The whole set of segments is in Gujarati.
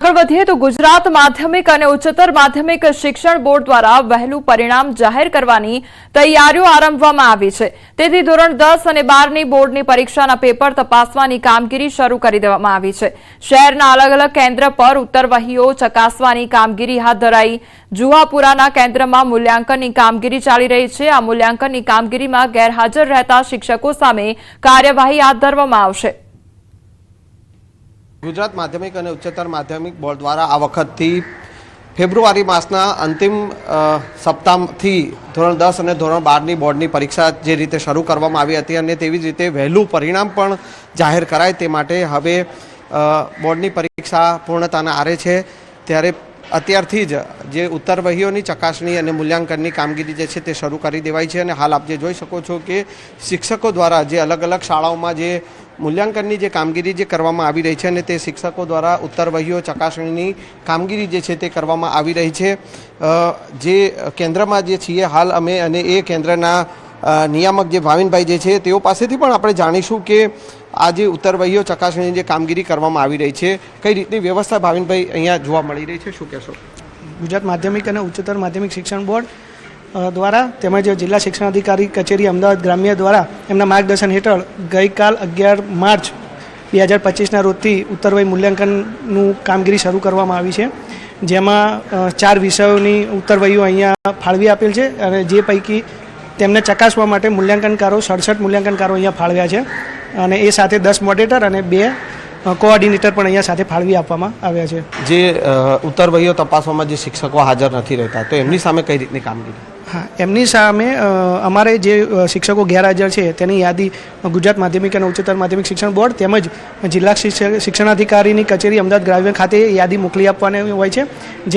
આગળ વધીએ તો ગુજરાત માધ્યમિક અને ઉચ્ચતર માધ્યમિક શિક્ષણ બોર્ડ દ્વારા વહેલું પરિણામ જાહેર કરવાની તૈયારીઓ આરંભવામાં આવી છે। તેથી ધોરણ 10 અને 12ની બોર્ડની પરીક્ષાના પેપર તપાસવાની કામગીરી શરૂ કરી દેવામાં આવી છે। શહેરના અલગ અલગ કેન્દ્ર પર ઉત્તરવહીઓ ચકાસવાની કામગીરી હાથ ધરાઈ। જુહાપુરાના કેન્દ્રમાં મૂલ્યાંકનની કામગીરી ચાલી રહી છે। આ મૂલ્યાંકનની કામગીરીમાં ગેરહાજર રહેતા શિક્ષકો સામે કાર્યવાહી હાથ ધરવામાં આવશે। गुजरात माध्यमिक और उच्चतर माध्यमिक बोर्ड द्वारा आ वखतथी फेब्रुआरी मासना अंतिम सप्ताहथी धोरण 10 और धोरण 12 बोर्डनी परीक्षा जे रीते शरू करवामां आवी हती अने तेवी ज रीते वहेलू परिणाम पण जाहेर कराय ते माटे हवे बोर्डनी परीक्षा पूर्णताना आरे छे। त्यारे अत्यारथी ज जे उत्तरवहीओनी चकासणी अने मूल्यांकननी कामगीरी जे छे ते शरू करी देवाई छे। अने हाल आप जे जोई शको छो के शिक्षको द्वारा जे अलग अलग शाळाओमां जे मूल्यांकननी जे कामगीरी जे करवामां आवी रही छे अने ते शिक्षको द्वारा उत्तरवहीओ चकासणीनी कामगीरी जे छे ते करवामां आवी रही छे। जे केन्द्रमां जे छीए हाल अमे अने ए केन्द्રના નિયામક જે ભાવિનભાઈ જે છે તેઓ પાસેથી પણ આપણે જાણીશું કે આ જે ઉત્તરવહીઓ ચકાસણીની જે કામગીરી કરવામાં આવી રહી છે કઈ રીતની વ્યવસ્થા ભાવિનભાઈ અહીંયા જોવા મળી રહી છે, શું કહેશો? ગુજરાત માધ્યમિક અને ઉચ્ચતર માધ્યમિક શિક્ષણ બોર્ડ દ્વારા તેમજ જિલ્લા શિક્ષણાધિકારી કચેરી અમદાવાદ ગ્રામ્ય દ્વારા એમના માર્ગદર્શન હેઠળ ગઈકાલ 11 માર્ચ 2025ના રોજથી ઉત્તરવહી મૂલ્યાંકનનું કામગીરી શરૂ કરવામાં આવી છે। જેમાં 4 વિષયોની ઉત્તરવહીઓ અહીંયા ફાળવી આપેલ છે અને જે પૈકી તેમને ચકાસવા માટે મૂલ્યાંકનકારો 67 મૂલ્યાંકનકારો અહીંયા ફાળવ્યા છે અને એ સાથે 10 મોડરેટર અને 2 કોઓર્ડિનેટર પણ અહીંયા સાથે ફાળવી આપવામાં આવ્યા છે। જે ઉત્તરવહીઓ તપાસવામાં જે શિક્ષકો હાજર નથી રહેતા તો એમની સામે કઈ રીતની કામગીરી? હા, એમની સામે અમારે જે શિક્ષકો ગેરહાજર છે તેની યાદી ગુજરાત માધ્યમિક અને ઉચ્ચતર માધ્યમિક શિક્ષણ બોર્ડ તેમજ જિલ્લા શિક્ષણાધિકારીની કચેરી અમદાવાદ ગ્રામ્ય ખાતે યાદી મોકલી આપવાની હોય છે।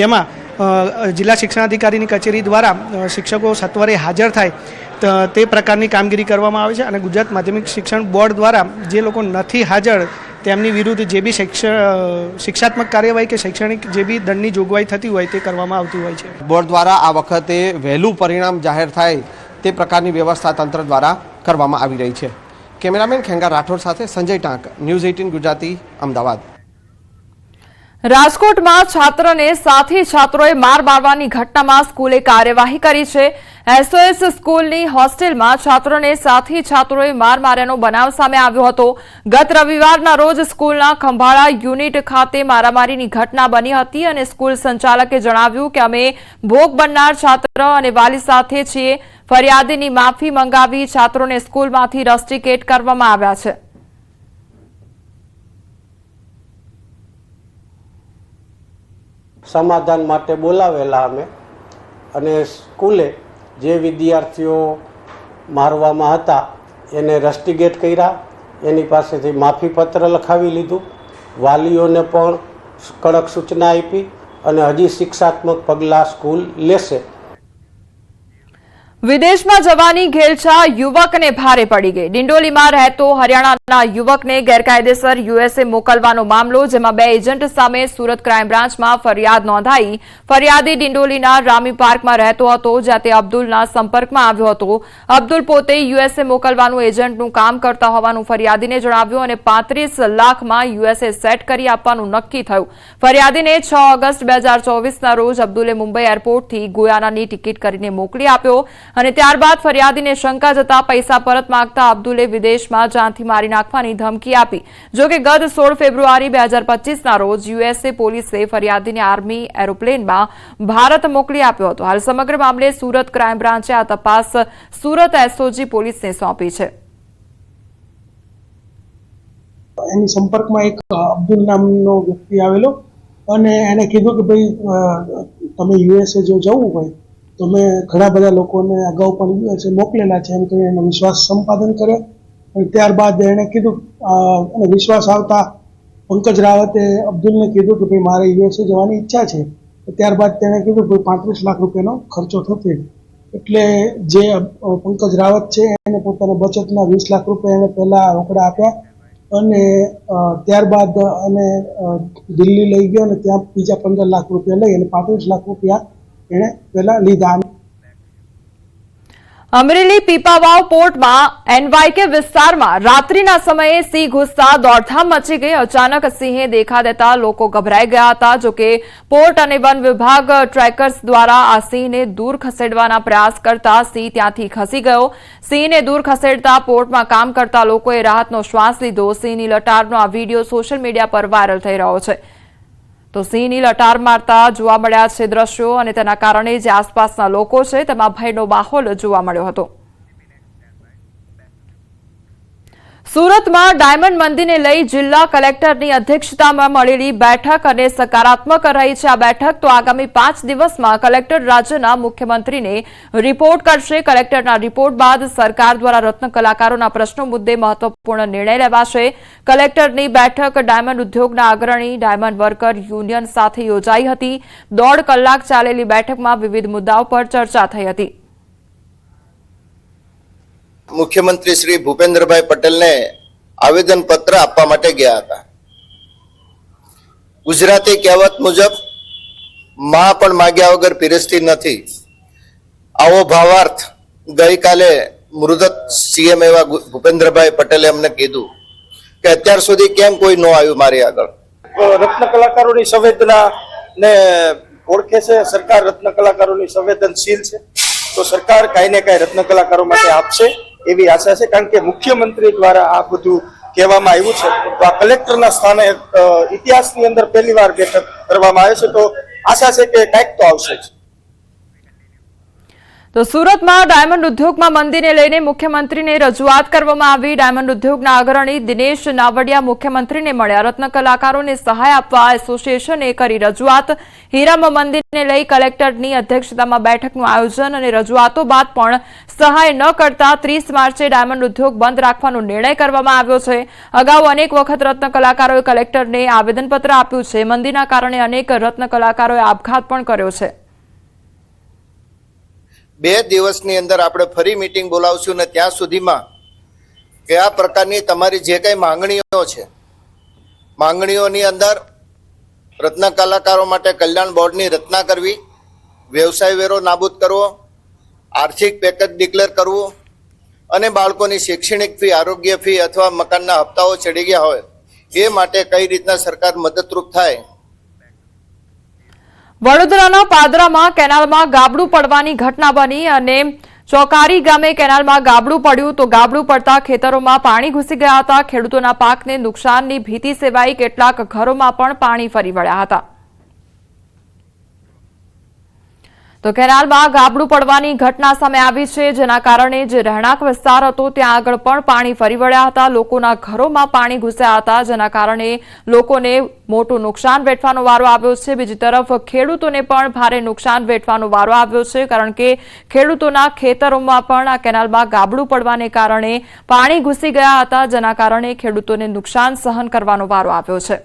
જેમાં જિલ્લા શિક્ષણાધિકારીની કચેરી દ્વારા શિક્ષકો સત્વરે હાજર થાય તે પ્રકારની કામગીરી કરવામાં આવે છે અને ગુજરાત માધ્યમિક શિક્ષણ બોર્ડ દ્વારા જે લોકો નથી હાજર તેમની વિરુદ્ધ જે બી શિક્ષાત્મક કાર્યવાહી કે શૈક્ષણિક જે બી દંડની જોગવાઈ થતી હોય તે કરવામાં આવતી હોય છે। બોર્ડ દ્વારા આ વખતે વહેલું પરિણામ જાહેર થાય તે પ્રકારની વ્યવસ્થા તંત્ર દ્વારા કરવામાં આવી રહી છે। કેમેરામેન ખેંગા રાઠોડ સાથે સંજય ટાંક, ન્યૂઝ 18 ગુજરાતી, અમદાવાદ। રાજકોટમાં છાત્રને સાથી છાત્રોએ માર મારવાની ઘટનામાં સ્કૂલે કાર્યવાહી કરી છે। એસઓએસ સ્કૂલની હોસ્ટેલમાં છાત્રોને સાથી છાત્રોએ માર માર્યાનો બનાવ સામે આવ્યો હતો। ગત રવિવારના રોજ સ્કૂલના ખંભાળા યુનિટ ખાતે મારામારીની ઘટના બની હતી અને સ્કૂલ સંચાલકે જણાવ્યું કે અમે ભોગ બનનાર છાત્ર અને વાલી સાથે છીએ। ફરિયાદીની માફી મંગાવી છાત્રોને સ્કૂલમાંથી રસ્ટિકેટ કરવામાં આવ્યા છે। સમાધાન માટે બોલાવેલા અમે અને સ્કૂલે જે વિદ્યાર્થીઓ મારવામાં હતા એને રસ્ટિકેટ કર્યા, એની પાસેથી માફીપત્ર લખાવી લીધું, વાલીઓને પણ કડક સૂચના આપી અને હજી શિક્ષાત્મક પગલાં સ્કૂલ લેશે। વિદેશમાં જવાની ઘેલછા યુવકને ભારે પડી ગઈ। ડિંડોલીમાં રહેતો હરિયાણાના યુવકને ગેરકાયદેસર યુએસએ મોકલવાનો મામલો, જેમાં 2 એજન્ટ સામે સુરત ક્રાઇમ બ્રાન્ચમાં ફરિયાદ નોંધાઈ। ફરિયાદી ડિંડોલીના રામી પાર્કમાં રહેતો હતો, જ્યાં તે અબ્દુલના સંપર્કમાં આવ્યો હતો। અબ્દુલ પોતે યુએસએ મોકલવાનું એજન્ટનું કામ કરતા હોવાનું ફરિયાદીને જણાવ્યું અને 35 લાખમાં યુએસએ સેટ કરી આપવાનું નક્કી થયું। ફરિયાદીને 6 ઓગસ્ટ 2024ના રોજ અબ્દુલે મુંબઈ એરપોર્ટથી ગુયાનાની ટિકિટ કરીને મોકલી આપ્યો અને ત્યારબાદ ફરિયાદીને શંકા જતા પૈસા પરત માંગતા અબ્દુલે વિદેશમાં જાનથી મારી નાખવાની ધમકી આપી। જોકે ગત 16 ફેબ્રુઆરી 2025ના રોજ યુએસએ પોલીસે ફરિયાદીને આર્મી એરોપ્લેનમાં ભારત મોકલી આપ્યો હતો। હાલ સમગ્ર મામલે સુરત ક્રાઇમ બ્રાન્ચે આ તપાસ સુરત એસઓજી પોલીસને સોંપી છે। એની સંપર્કમાં એક અબ્દુલ નામનો વ્યક્તિ આવેલો અને એને કીધું કે ભાઈ તમે યુએસએ જો જવું હોય તો મેં ઘણા બધા લોકોને અગાઉ પણ યુએસએ મોકલેલા છે એમ કરીને એનો વિશ્વાસ સંપાદન કરે અને ત્યારબાદ એણે કીધું અને વિશ્વાસ આવતા પંકજ રાવતે અબ્દુલને કીધું કે ભાઈ મારે યુએસએ જવાની ઈચ્છા છે। ત્યારબાદ તેણે કીધું ભાઈ 35 લાખ રૂપિયાનો ખર્ચો થશે। એટલે જે પંકજ રાવત છે એને પોતાના બચતના 20 લાખ રૂપિયા એને પહેલાં રોકડા આપ્યા અને ત્યારબાદ એને દિલ્હી લઈ ગયો અને ત્યાં બીજા 15 લાખ રૂપિયા લઈ અને 35 લાખ રૂપિયા એણે પહેલા લીધા। અમરેલી પીપાવાવ પોર્ટમાં એનવાયકે વિસ્તારમાં રાત્રિના સમયે સિંહ ઘૂસતા દોડધામ મચી ગઈ। અચાનક સિંહે દેખા દેતા લોકો ગભરાઈ ગયા હતા। જોકે પોર્ટ અને વન વિભાગ ટ્રેકર્સ દ્વારા આ સિંહને દૂર ખસેડવાના પ્રયાસ કરતા સિંહ ત્યાંથી ખસી ગયો। સિંહને દૂર ખસેડતા પોર્ટમાં કામ કરતા લોકોએ રાહતનો શ્વાસ લીધો। સિંહની લટારનો આ વિડીયો સોશિયલ મીડિયા પર વાયરલ થઈ રહ્યો છે। તો સિંહની લટાર મારતા જોવા મળ્યા છે દ્રશ્યો અને તેના કારણે જે આસપાસના લોકો છે તેમાં ભયનો માહોલ જોવા મળ્યો હતો। સુરતમાં ડાયમંડ મંદિરને લઈ જિલ્લા કલેક્ટરની અધ્યક્ષતામાં મળેલી બેઠક અને સકારાત્મક રહી છે। આ બેઠક તો આગામી 5 દિવસમાં કલેક્ટર રાજ્યના મુખ્યમંત્રીને રિપોર્ટ કરશે। કલેક્ટરના રિપોર્ટ બાદ સરકાર દ્વારા રત્ન કલાકારોના પ્રશ્નો મુદ્દે મહત્વપૂર્ણ નિર્ણય લેવાશે। કલેક્ટરની બેઠક ડાયમંડ ઉદ્યોગના અગ્રણી ડાયમંડ વર્કર યુનિયન સાથે યોજાઈ હતી। 1.5 કલાક ચાલેલી બેઠકમાં વિવિધ મુદ્દાઓ પર ચર્ચા થઈ હતી। મુખ્યમંત્રી શ્રી ભૂપેન્દ્રભાઈ પટેલને આવેદન પત્ર આપવા માટે ગયા હતા। ગુજરાતી કહેવત મુજબ માં પણ માગ્યા વગર પીરસતી નથી, આવો ભાવાર્થ ગઈકાલે મૃદત સીએમ એવા ભૂપેન્દ્રભાઈ પટેલે અમને કીધું કે અત્યાર સુધી કેમ કોઈ ન આવ્યું મારી આગળ। રત્ન કલાકારોની સંવેદના ને ઓળખે છે સરકાર, રત્ન કલાકારોની સંવેદનશીલ છે, તો સરકાર કાંઈ ને કાંઈ રત્ન કલાકારો માટે આપશે એવી આશા છે। કારણ કે મુખ્યમંત્રી દ્વારા આ બધું કહેવામાં આવ્યું છે, તો આ કલેક્ટરના સ્થાને ઇતિહાસની અંદર પહેલી વાર બેઠક કરવામાં આવે છે, તો આશા છે કે કાંઈક તો આવશે જ। તો સુરતમાં ડાયમંડ ઉદ્યોગમાં મંદીને લઈને મુખ્યમંત્રીને રજૂઆત કરવામાં આવી। ડાયમંડ ઉદ્યોગના અગ્રણી દિનેશ નાવડિયા મુખ્યમંત્રીને મળ્યા। રત્ન કલાકારોને સહાય આપવા એસોસિએશને કરી રજૂઆત। હીરામાં મંદીને લઈ કલેક્ટરની અધ્યક્ષતામાં બેઠકનું આયોજન અને રજૂઆતો બાદ પણ સહાય ન કરતા 30 માર્ચે ડાયમંડ ઉદ્યોગ બંધ રાખવાનો નિર્ણય કરવામાં આવ્યો છે। અગાઉ અનેક વખત રત્ન કલાકારોએ કલેક્ટરને આવેદનપત્ર આપ્યું છે। મંદીના કારણે અનેક રત્ન કલાકારોએ આપઘાત પણ કર્યો છે। 2 દિવસની અંદર આપણે ફરી મીટિંગ બોલાવશું ને ત્યાં સુધીમાં કયા પ્રકારની તમારી જે કઈ માંગણીઓ છે, માંગણીઓની અંદર રત્ન કલાકારો માટે કલ્યાણ બોર્ડની રચના કરવી, વ્યવસાય વેરો નાબૂદ કરવો, આર્થિક પેકેજ ડિક્લેર કરવું અને બાળકોની શૈક્ષણિક ફી, આરોગ્ય ફી અથવા મકાનના હપ્તાઓ ચડી ગયા હોય એ માટે કઈ રીતના સરકાર મદદરૂપ થાય। વડોદરાના પાદરામાં કેનાલમાં ગાબડું પડવાની ઘટના બની અને ચોકારી ગામે કેનાલમાં ગાબડું પડ્યું તો ગાબડું પડતા ખેતરોમાં પાણી ઘૂસી ગયા હતા। ખેડૂતોના પાકને નુકસાનની ભીતિ સેવાઈ, કેટલાક ઘરોમાં પણ પાણી ફરી વળ્યા હતા। તો કેનાલમાં ગાબડું પડવાની ઘટના સામે આવી છે, જેના કારણે જે રહેણાંક વિસ્તાર હતો ત્યાં આગળ પણ પાણી ફરી વળ્યા હતા। લોકોના ઘરોમાં પાણી ઘૂસ્યા હતા, જેના કારણે લોકોને મોટું નુકસાન વેઠવાનો વારો આવ્યો છે। બીજી તરફ ખેડૂતોને પણ ભારે નુકસાન વેઠવાનો વારો આવ્યો છે, કારણ કે ખેડૂતોના ખેતરોમાં પણ આ કેનાલમાં ગાબડું પડવાને કારણે પાણી ઘૂસી ગયા હતા, જેના કારણે ખેડૂતોને નુકસાન સહન કરવાનો વારો આવ્યો છે।